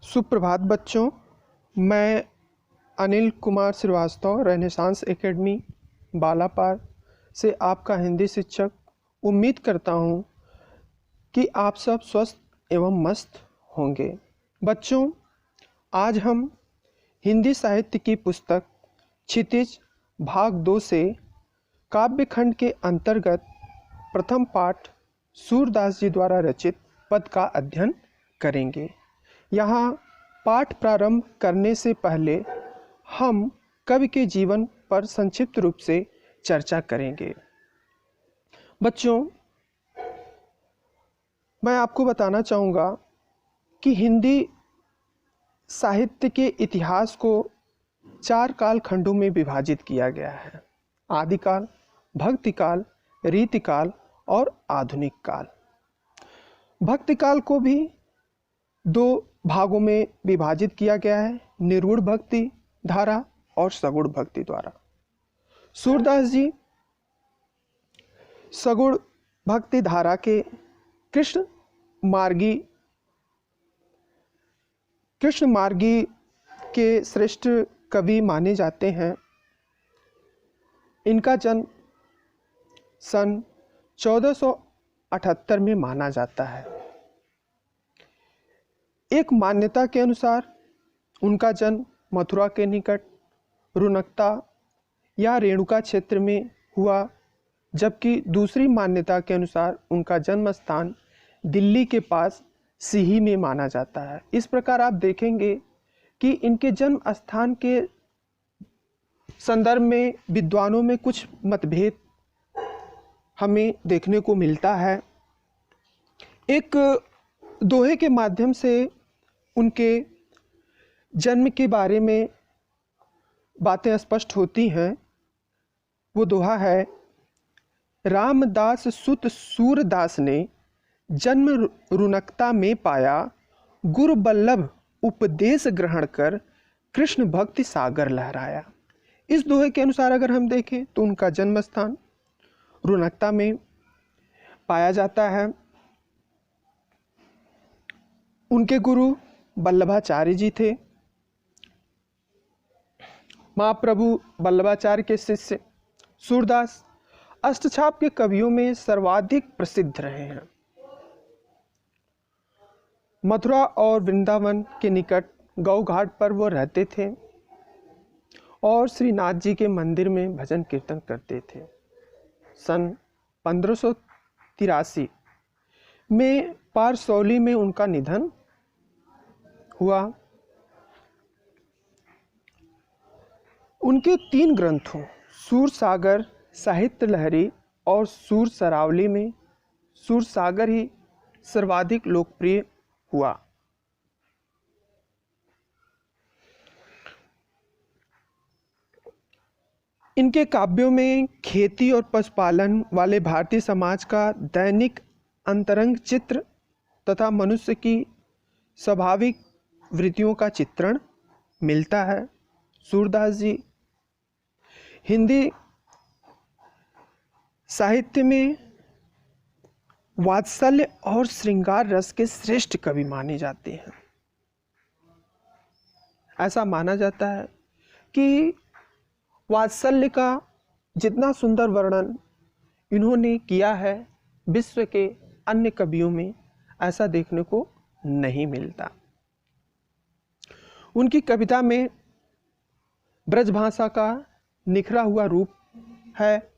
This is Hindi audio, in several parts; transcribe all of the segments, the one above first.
सुप्रभात बच्चों। मैं अनिल कुमार श्रीवास्तव रेनेसांस एकेडमी बालापार से आपका हिंदी शिक्षक उम्मीद करता हूँ कि आप सब स्वस्थ एवं मस्त होंगे। बच्चों, आज हम हिंदी साहित्य की पुस्तक क्षितिज भाग 2 से काव्य खंड के अंतर्गत प्रथम पाठ सूरदास जी द्वारा रचित पद का अध्ययन करेंगे। यहाँ पाठ प्रारंभ करने से पहले हम कवि के जीवन पर संक्षिप्त रूप से चर्चा करेंगे। बच्चों, मैं आपको बताना चाहूँगा कि हिंदी साहित्य के इतिहास को 4 कालखंडों में विभाजित किया गया है: आदिकाल, भक्तिकाल, रीतिकाल और आधुनिक काल। भक्तिकाल को भी 2 भागों में विभाजित किया गया है: निर्गुण भक्ति धारा और सगुण भक्ति द्वारा। सूरदास जी सगुण भक्ति धारा के कृष्ण मार्गी के श्रेष्ठ कवि माने जाते हैं। इनका जन्म सन 1478 में माना जाता है। एक मान्यता के अनुसार उनका जन्म मथुरा के निकट रुनकता या रेणुका क्षेत्र में हुआ, जबकि दूसरी मान्यता के अनुसार उनका जन्म स्थान दिल्ली के पास सिही में माना जाता है। इस प्रकार आप देखेंगे कि इनके जन्म स्थान के संदर्भ में विद्वानों में कुछ मतभेद हमें देखने को मिलता है। एक दोहे के माध्यम से उनके जन्म के बारे में बातें स्पष्ट होती हैं। वो दोहा है: रामदास सुत सूरदास ने जन्म रुनकता में पाया, गुरु बल्लभ उपदेश ग्रहण कर कृष्ण भक्ति सागर लहराया। इस दोहे के अनुसार अगर हम देखें तो उनका जन्म स्थान रुनकता में पाया जाता है। उनके गुरु वल्लभाचार्य जी थे। महाप्रभु वल्लभाचार्य के शिष्य सूरदास अष्टछाप के कवियों में सर्वाधिक प्रसिद्ध रहे हैं। मथुरा और वृंदावन के निकट गौ घाट पर वो रहते थे और श्रीनाथ जी के मंदिर में भजन कीर्तन करते थे। सन 1583 में पारसौली में उनका निधन हुआ। उनके 3 ग्रंथों सूरसागर, साहित्य लहरी और सूर सरावली में सूरसागर ही सर्वाधिक लोकप्रिय हुआ। इनके काव्यों में खेती और पशुपालन वाले भारतीय समाज का दैनिक अंतरंग चित्र तथा मनुष्य की स्वाभाविक वृत्तियों का चित्रण मिलता है। सूरदास जी हिंदी साहित्य में वात्सल्य और श्रृंगार रस के श्रेष्ठ कवि माने जाते हैं। ऐसा माना जाता है कि वात्सल्य का जितना सुंदर वर्णन इन्होंने किया है, विश्व के अन्य कवियों में ऐसा देखने को नहीं मिलता। उनकी कविता में ब्रजभाषा का निखरा हुआ रूप है।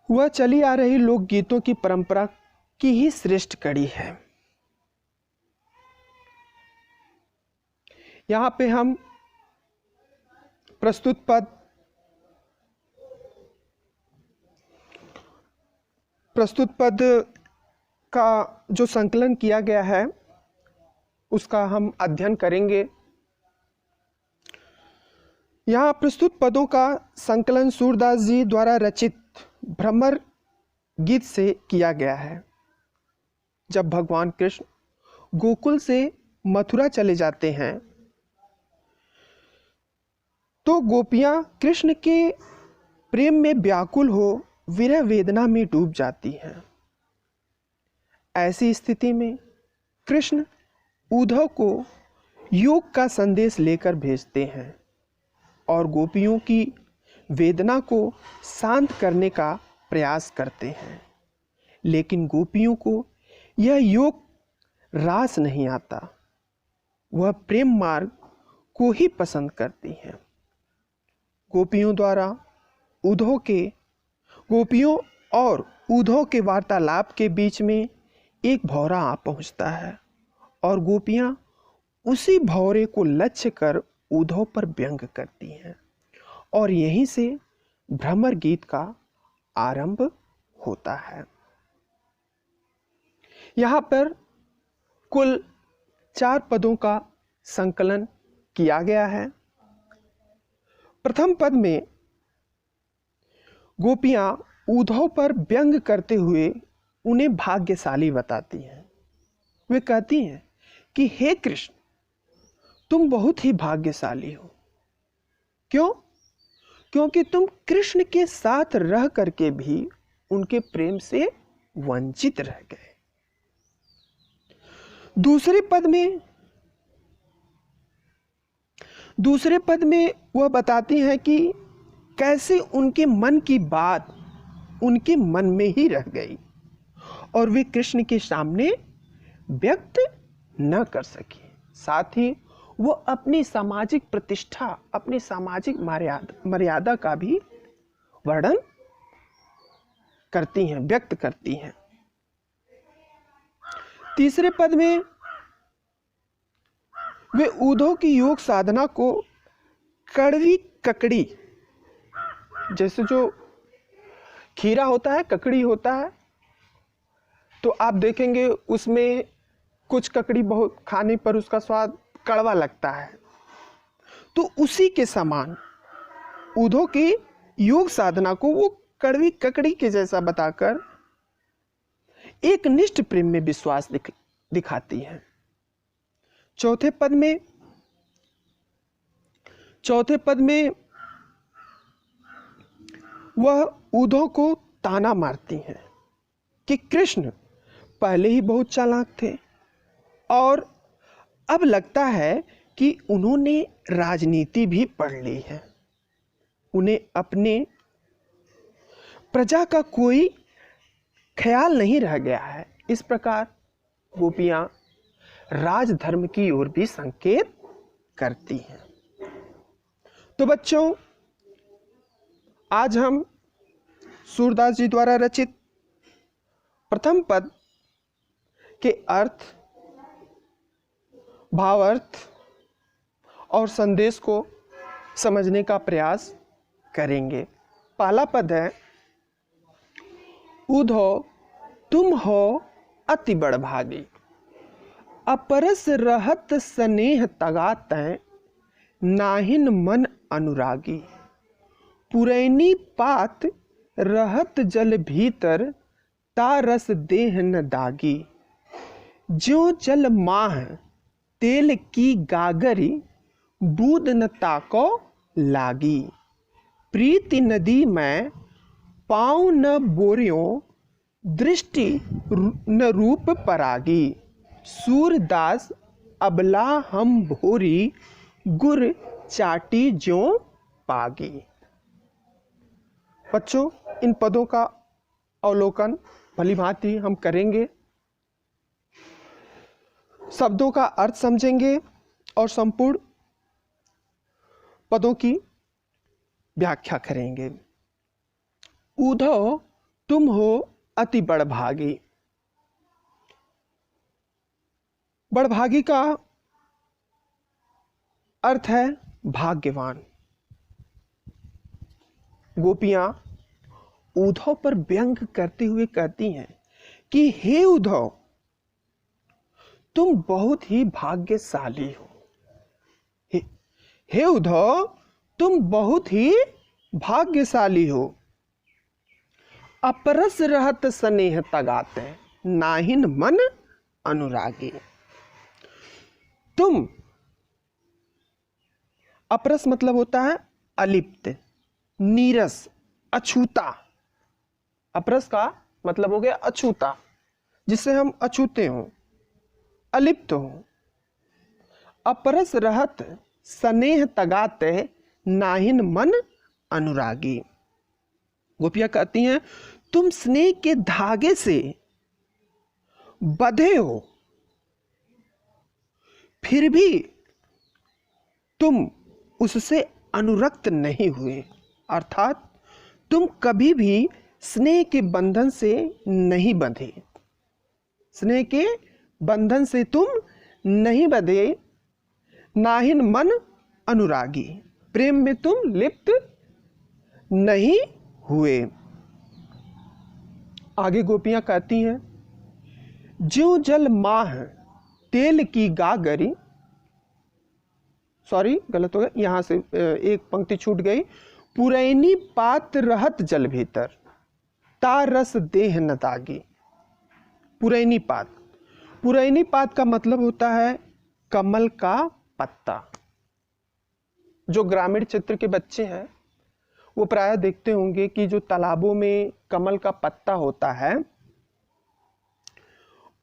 वह चली आ रही लोकगीतों की परंपरा की ही श्रेष्ठ कड़ी है। यहाँ पे हम प्रस्तुत पद का जो संकलन किया गया है उसका हम अध्ययन करेंगे। यहाँ प्रस्तुत पदों का संकलन सूरदास जी द्वारा रचित भ्रमर गीत से किया गया है। जब भगवान कृष्ण गोकुल से मथुरा चले जाते हैं तो गोपियां कृष्ण के प्रेम में व्याकुल हो विरह वेदना में डूब जाती हैं। ऐसी स्थिति में कृष्ण उद्धव को योग का संदेश लेकर भेजते हैं और गोपियों की वेदना को शांत करने का प्रयास करते हैं, लेकिन गोपियों को यह योग रास नहीं आता। वह प्रेम मार्ग को ही पसंद करती हैं। गोपियों और उद्धव के वार्तालाप के बीच में एक भौरा आ पहुंचता है और गोपियां उसी भौरे को लक्ष्य कर उद्धव पर व्यंग करती हैं और यहीं से भ्रमर गीत का आरंभ होता है। यहाँ पर कुल 4 पदों का संकलन किया गया है। प्रथम पद में गोपियां उद्धव पर व्यंग करते हुए उन्हें भाग्यशाली बताती हैं। वे कहती हैं कि हे कृष्ण, तुम बहुत ही भाग्यशाली हो। क्यों? क्योंकि तुम कृष्ण के साथ रह करके भी उनके प्रेम से वंचित रह गए। दूसरे पद में वह बताती हैं कि कैसे उनके मन की बात उनके मन में ही रह गई और वे कृष्ण के सामने व्यक्त न कर सके। साथ ही वो अपनी सामाजिक प्रतिष्ठा, अपनी सामाजिक मर्यादा का भी वर्णन करती हैं, व्यक्त करती हैं। तीसरे पद में वे उद्धव की योग साधना को कड़वी ककड़ी, जैसे जो खीरा होता है, ककड़ी होता है, तो आप देखेंगे उसमें कुछ ककड़ी बहुत खाने पर उसका स्वाद कड़वा लगता है, तो उसी के समान उद्धव की योग साधना को वो कड़वी ककड़ी के जैसा बताकर एक निष्ठ प्रेम में विश्वास दिखाती है। चौथे पद में वह उद्धव को ताना मारती हैं कि कृष्ण पहले ही बहुत चालाक थे और अब लगता है कि उन्होंने राजनीति भी पढ़ ली है। उन्हें अपने प्रजा का कोई ख्याल नहीं रह गया है। इस प्रकार गोपियां राजधर्म की ओर भी संकेत करती हैं। तो बच्चों, आज हम सूरदास जी द्वारा रचित प्रथम पद के अर्थ, भावार्थ और संदेश को समझने का प्रयास करेंगे। पहला पद है, उद्धव तुम हो अति बड़भागी, अपरस रहत स्नेह तगातै, नाहिन मन अनुरागी, पुरैनी पात रहत जल भीतर, तारस देह न दागी, ज्यों जल माह तेल की गागरी, बूंद न ताको लागी, प्रीति नदी में पाँव न बोरियों, दृष्टि न रूप परागी, सूरदास अबला हम भोरी, गुर चाटी ज्यों पागी। बच्चों, इन पदों का अवलोकन भलीभांति हम करेंगे, शब्दों का अर्थ समझेंगे और संपूर्ण पदों की व्याख्या करेंगे। उद्धव तुम हो अति बड़भागी। बड़भागी का अर्थ है भाग्यवान। गोपियां उद्धव पर व्यंग करते हुए कहती हैं कि हे उद्धव, तुम बहुत ही भाग्यशाली हो। हे उद्धव, तुम बहुत ही भाग्यशाली हो। अपरस रहत स्नेह तगाते, नाहिन मन अनुरागी। तुम, अपरस मतलब होता है अलिप्त, नीरस, अछूता। अपरस का मतलब हो गया अछूता, जिससे हम अछूते हों, अलिप्त हों, अपरस रहत स्नेह तगाते नाहिन मन अनुरागी। गोपियां कहती हैं तुम स्नेह के धागे से बंधे हो, फिर भी तुम उससे अनुरक्त नहीं हुए, अर्थात तुम कभी भी स्नेह के बंधन से नहीं बंधे, स्नेह के बंधन से तुम नहीं बंधे, नाहिन मन अनुरागी, प्रेम में तुम लिप्त नहीं हुए। आगे गोपियां कहती हैं ज्यों जल माह तेल की गागरी, सॉरी गलत हो गया, यहां से एक पंक्ति छूट गई, पुरैनी पात रहत जल भीतर ता रस देह न दागी। पुरैनी पात, पुरैनी पात का मतलब होता है कमल का पत्ता। जो ग्रामीण क्षेत्र के बच्चे हैं वो प्रायः देखते होंगे कि जो तालाबों में कमल का पत्ता होता है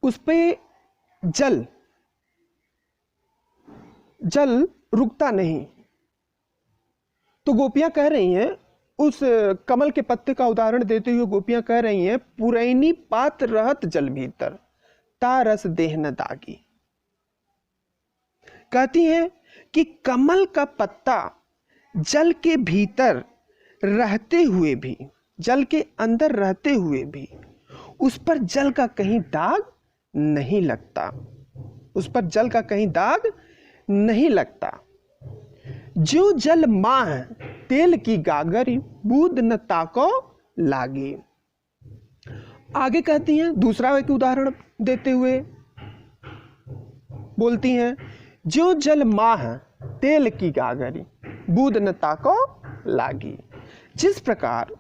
उस पे जल रुकता नहीं। तो गोपियां कह रही हैं, उस कमल के पत्ते का उदाहरण देते हुए गोपियां कह रही हैं पुरैनी पात रहत जल भीतर ता रस देह न दागी। कहती हैं कि कमल का पत्ता जल के भीतर रहते हुए भी, जल के अंदर रहते हुए भी उस पर जल का कहीं दाग नहीं लगता, उस पर जल का कहीं दाग नहीं लगता। जो जल माह तेल की गागरी बूंद न ताको लागी। आगे कहती हैं, दूसरा एक उदाहरण देते हुए बोलती हैं जो जल माह तेल की गागरी बूंद न ताको लागी। जिस प्रकार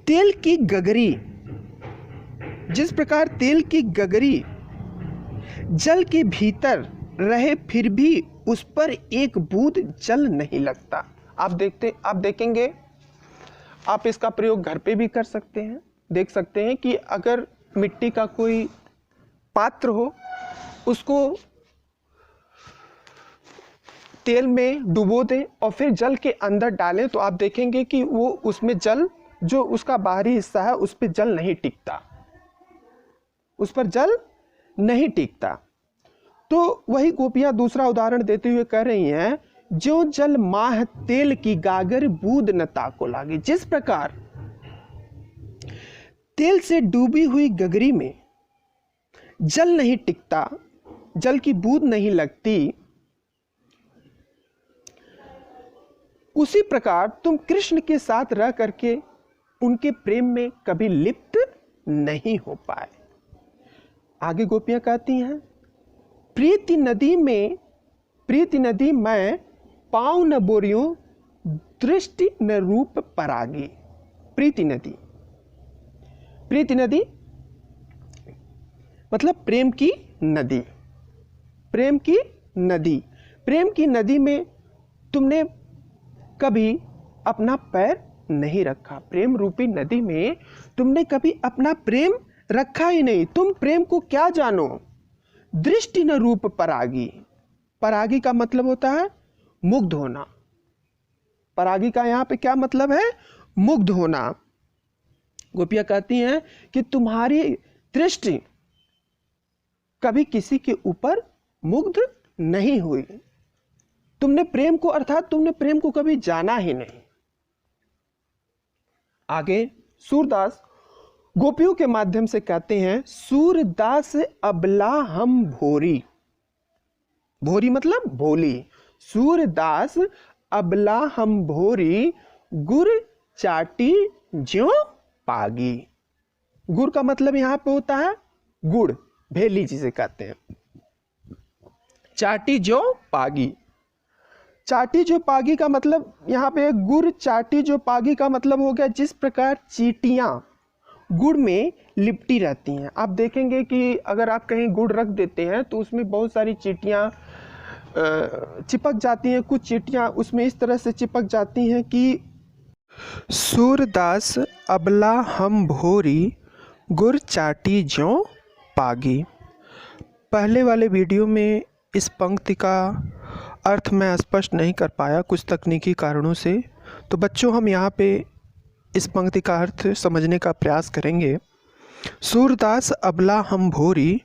तेल की गगरी, जिस प्रकार तेल की गगरी जल के भीतर रहे फिर भी उस पर एक बूंद जल नहीं लगता। आप देखेंगे, आप इसका प्रयोग घर पे भी कर सकते हैं। देख सकते हैं कि अगर मिट्टी का कोई पात्र हो, उसको तेल में डुबो दें और फिर जल के अंदर डालें तो आप देखेंगे कि वो उसमें जल, जो उसका बाहरी हिस्सा है उस पर जल नहीं टिकता, उस पर जल नहीं टिकता। तो वही गोपियां दूसरा उदाहरण देते हुए कह रही हैं जो जल माह तेल की गागर बूंद न ताको लागे। जिस प्रकार तेल से डूबी हुई गगरी में जल नहीं टिकता, जल की बूंद नहीं लगती, उसी प्रकार तुम कृष्ण के साथ रह करके उनके प्रेम में कभी लिप्त नहीं हो पाए। आगे गोपियां कहती हैं प्रीति नदी मैं पाँव न बोरियों दृष्टि न रूप परागी। प्रीति नदी मतलब प्रेम की नदी, प्रेम की नदी में तुमने कभी अपना पैर नहीं रखा, प्रेम रूपी नदी में तुमने कभी अपना प्रेम रखा ही नहीं। तुम प्रेम को क्या जानो, दृष्टि न रूप परागी। परागी का मतलब होता है मुग्ध होना। परागी का यहां पे क्या मतलब है, मुग्ध होना। गोपियां कहती हैं कि तुम्हारी दृष्टि कभी किसी के ऊपर मुग्ध नहीं हुई, तुमने प्रेम को, अर्थात तुमने प्रेम को कभी जाना ही नहीं। आगे सूरदास गोपियों के माध्यम से कहते हैं सूरदास अबला हम भोरी। भोरी मतलब भोली। सूरदास अबला हम भोरी गुर चाटी ज्यों पागी। गुड़ का मतलब यहां पे होता है गुड़, भेली जिसे कहते हैं। चाटी जो पागी, चाटी जो पागी का मतलब यहाँ पे गुड़ चाटी जो पागी का मतलब हो गया जिस प्रकार चींटियाँ गुड़ में लिपटी रहती हैं। आप देखेंगे कि अगर आप कहीं गुड़ रख देते हैं तो उसमें बहुत सारी चींटियाँ चिपक जाती हैं। कुछ चींटियाँ उसमें इस तरह से चिपक जाती हैं कि सूरदास अबला हम भोरी गुड़ चाटी ज्यों पागी। पहले वाले वीडियो में इस पंक्ति का अर्थ मैं स्पष्ट नहीं कर पाया कुछ तकनीकी कारणों से, तो बच्चों हम यहाँ पे इस पंक्ति का अर्थ समझने का प्रयास करेंगे। सूरदास अबला हम भोरी,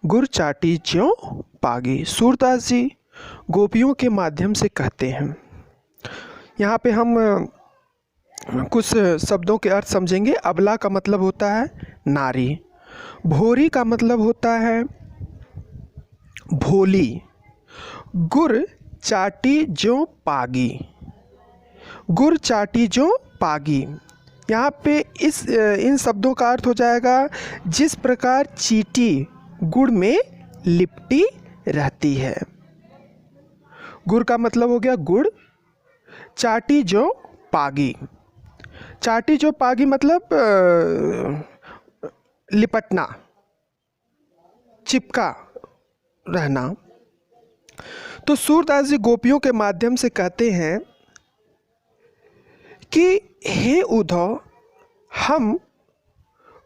गुर चाटी ज्यों पागी। सूरदास जी गोपियों के माध्यम से कहते हैं। यहाँ पे हम कुछ शब्दों के अर्थ समझेंगे। अबला का मतलब होता है नारी, भोरी का मतलब होता है भोली, गुर चाटी ज्यों पागी, गुर चाटी ज्यों पागी। यहाँ पे इन शब्दों का अर्थ हो जाएगा जिस प्रकार चींटी गुड़ में लिपटी रहती है। गुड़ का मतलब हो गया गुड़, चाटी जो पागी, चाटी जो पागी मतलब लिपटना, चिपका रहना। तो सूरदास जी गोपियों के माध्यम से कहते हैं कि हे उद्धव, हम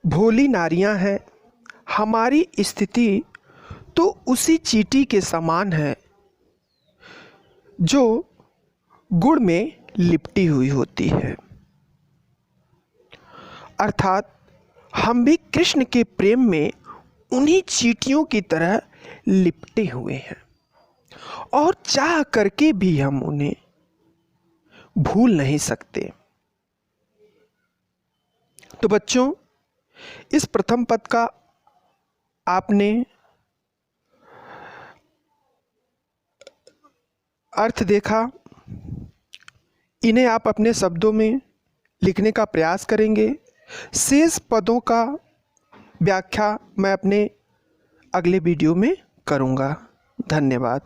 भोली नारियां हैं, हमारी स्थिति तो उसी चींटी के समान है जो गुड़ में लिपटी हुई होती है। अर्थात हम भी कृष्ण के प्रेम में उन्हीं चींटियों की तरह लिपटे हुए हैं और चाह करके भी हम उन्हें भूल नहीं सकते। तो बच्चों, इस प्रथम पद का आपने अर्थ देखा, इन्हें आप अपने शब्दों में लिखने का प्रयास करेंगे। शेष पदों का व्याख्या मैं अपने अगले वीडियो में करूँगा। धन्यवाद।